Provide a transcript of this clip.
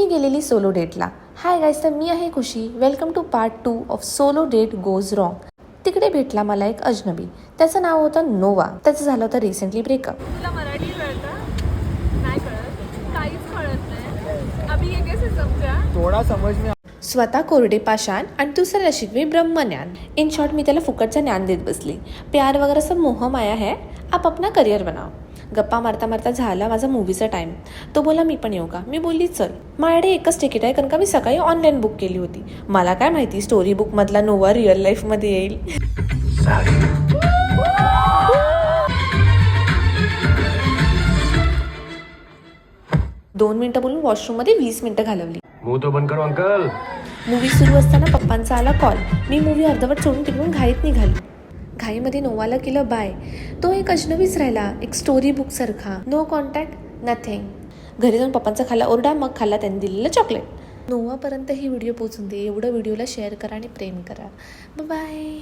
खुशी गेलेली सोलो डेटला. Hi guys, तर मी आहे Khushi. Welcome to part 2 of solo date goes wrong. तिकडे भेटला मला एक अजनबी. त्याचं नाव होतं नोवा. त्याचं झालं होतं रिसेंटली ब्रेकअप. तुला मराठी कळतं? नाही कळत, काहीच कळत नाही. अभी ये कैसे समजा? थोडा समज में. स्वतः कोरडे पाषाण आणि दुसऱ्याला शिकवे ब्रह्मज्ञान. इन शॉर्ट मी त्याला फुकटचं ज्ञान देत बसली. प्यार वगैरे सब मोह माया है, आप अपना करिअर बनाव. गप्पा मारता मारता झाला माझा मूवीचा टाईम. तो बोला मी पण येऊ का? मी बोलली चल. माझ्याकडे एकच तिकीट आहे, कारण का मी सकाळी ऑनलाईन बुक केली होती. मला काय माहिती स्टोरी बुक मधला नोवा रिअल लाईफ मध्ये येईल. 2 मिनिटं बोलून वॉशरूम मध्ये 20 मिनिटं घालवली. मुंह तो बंद करो अंकल. मूवी सुरू असताना पप्पांचा आला कॉल. मी मूवी अर्धवट सोडून तिकडून घाईत निघाली. घाईमध्ये नोवाला केलं बाय. तो एक अजनबीच राहिला, एक स्टोरी बुक सारखा. No contact, nothing. घरी जाऊन पप्पांचा खाल्ला ओरडा, मग खाल्ला त्यांनी दिलेलं चॉकलेट. नोवापर्यंत ही व्हिडिओ पोहोचून दे एवढं व्हिडिओला शेअर करा आणि प्रेम करा. बाय.